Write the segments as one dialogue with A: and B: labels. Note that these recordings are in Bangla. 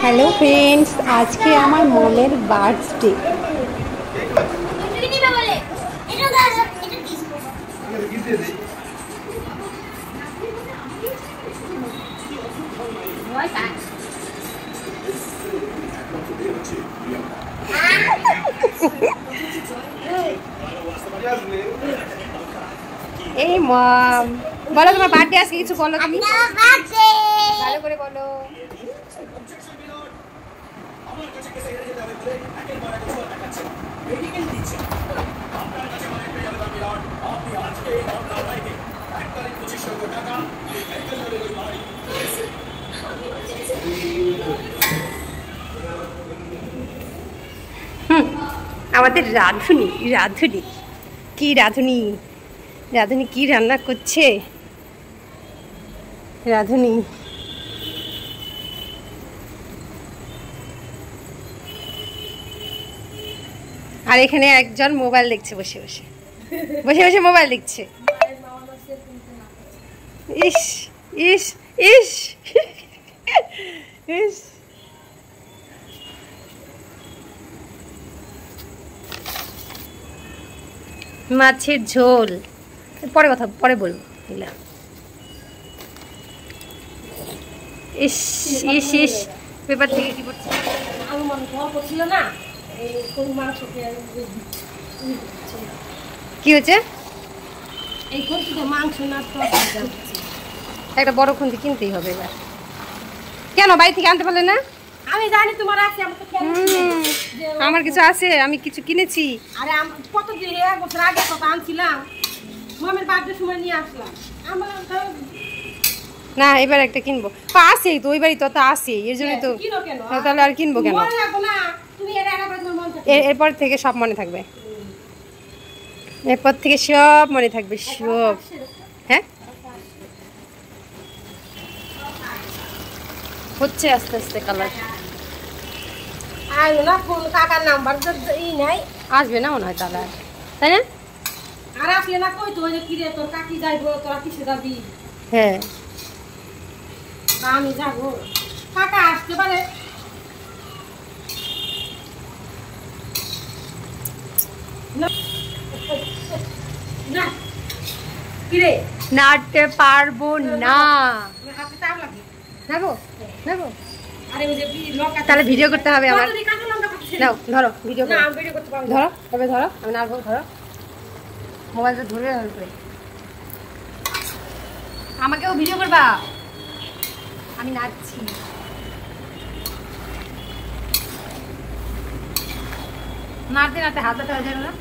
A: হ্যালো ফ্রেন্ডস, আজকে আমার মমের বার্থডে। এই মম, বলো তোমার বার্থডে আজকে, কিছু বলো তুমি, ভালো করে বলো। আমাদের রাঁধুনি রাঁধুনি কি রাঁধুনি রাঁধুনি কি রান্না করছে রাঁধুনি। আর এখানে একজন মোবাইল দেখছে, বসে বসে বসে বসে মোবাইল দেখছে। ইস ইস ইস ইস। মাছের ঝোল পরে কথা পরে বলবো। ইস ইস ইস, পেপার থেকে কি পড়ছে? কি হয়েছে? একটা বড় খুন্তি কিনতেই হবে এবার। কেন বাড়ি থেকে আনতে পারলে না?
B: আমি জানি তোমার আছে,
A: আমার কিছু আছে, আমি কিছু কিনেছি।
B: আরে কতদিন এক বছর আগে কত আনছিলাম, মামের বার্থডে সময় নিয়ে আসলাম। আমার
A: না, এবার একটা কিনবো। আছেই তো, ওই বাড়ি তো আছেই, এর জন্য তো। তাহলে আর কিনবো কেন? এরপর থেকে সব মনে থাকবে, এরপর থেকে সব মনে থাকবে, সব। হ্যাঁ, হচ্ছে আস্তে আস্তে কালার।
B: আইলো না ফোন, কাকার নাম্বার ই নাই,
A: আসবে না মনে হয় কালার, তাই না?
B: আর আসলে না কই তো কি রে তোর কাকি যাইবো, তোরা কিসে যাবি?
A: হ্যাঁ,
B: আমি যাবো, কাকা আসতে পারে। না কিরে
A: নাড়তে পারবো না।
B: হাতে চাপ লাগে,
A: নেবো নেবো।
B: আরে ওই যে লঙ্কা,
A: তাহলে ভিডিও করতে হবে আবার।
B: কাঁচা লঙ্কা কাটছে
A: নাও ধরো, ভিডিও
B: না,
A: করো।
B: আমি ভিডিও করতে পারবো না।
A: ধরো, তবে ধরো, আমি নাড়বো। ধরো মোবাইলটা ধরে ধরবে। আমাকেও ভিডিও করবা, আমি নাচছি। নাড়তে নাড়তে হাত ব্যথা হয়ে যাবে না?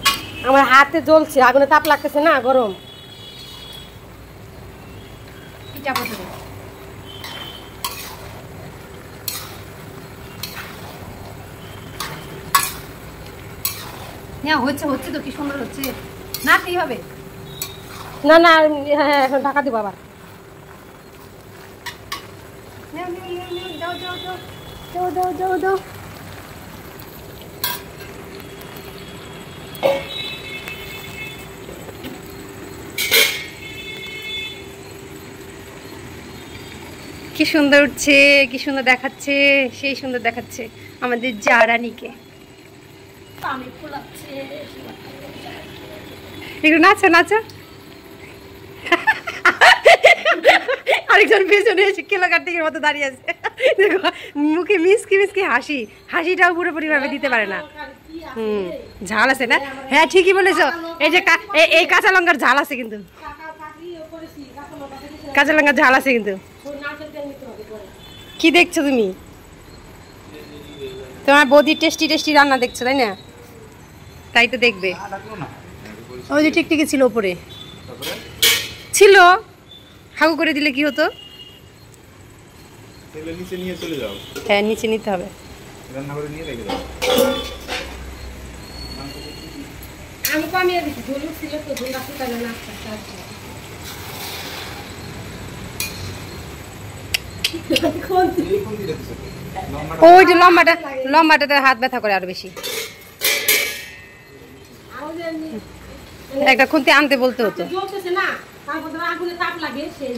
B: আমার হাতে জ্বলছে, আগুনে তাপ লাগতেছে না, গরম।
A: পিঠা পড়তে হ্যাঁ, হচ্ছে হচ্ছে তো, কি সুন্দর হচ্ছে। নাড়তেই হবে।
B: না না, হ্যাঁ এখন ঢাকা দিব আবার।
A: নাও, নাও, নাও, নাও, দাও, দাও, দাও, দাও, দাও, দাও, দাও। কি সুন্দর উঠছে, কি সুন্দর দেখাচ্ছে, সেই সুন্দর দেখাচ্ছে আমাদের জারানিকে। একটু নাচো নাচো। আরেকজন পেছনে এসে কেলো কার্তিকের মতো দাঁড়িয়ে আছে, দেখো মুখে মিসকি মিসকি হাসি, হাসিটাও পুরোপুরি ভাবে দিতে পারে না। ঝাল আছে না? হ্যাঁ ঠিকই বলেছো। এই যে এই কাঁচা লঙ্কার ঝাল আছে কিন্তু, কাঁচা লঙ্কার ঝাল আছে কিন্তু। কি দেখছো তুমি? তোমার বৌদি টেস্টি টেস্টি রান্না দেখছো, তাই না? তাই তো দেখবে। ওই যে টিকটিকি ছিল উপরে, ছিল, হাগু করে দিলে কি হতো?
C: নিচে নিয়ে চলে যাও।
A: হ্যাঁ, নিচে নিতে হবে।
C: রান্না করে নিয়ে রেখে দাও।
B: আমি কমিয়ে দিচ্ছি, ঝোল ছিল তো, ঝোলটা শুকানো না।
A: ওই যে লম্বাটা, লম্বাটাতে হাত ব্যথা করে আরো বেশি। একটা খুন্তি আনতে বলতে হতো।
B: জ্বলতেছে না, তারপর আগুনে তাপ লাগে সেই।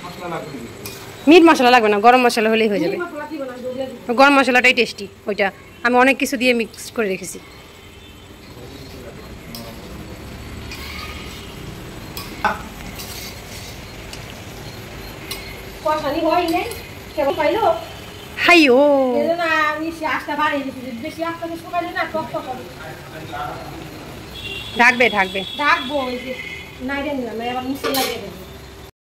C: মশলা লাগবে না।
A: মিট মশলা লাগবে না, গরম মশলা হলেই হয়ে যাবে।
B: মিট মশলা দিব না, ডুবিয়ে দিব।
A: গরম মশলাটাই টেস্টি, ওইটা আমি অনেক কিছু দিয়ে মিক্স করে রেখেছি।
B: কষানি হয় নাই, কেবল পাইলো।
A: হাই ও
B: এজন্য আমি আঁচটা বাড়িয়ে দিয়েছি, বেশি আঁচটা শুকাইলে না টক টক হবে।
A: ঢাকবে ঢাকবে।
B: ডাকবো ওই যে নাইরে নিলাম, এবার নিচে লাগিয়ে দেবো।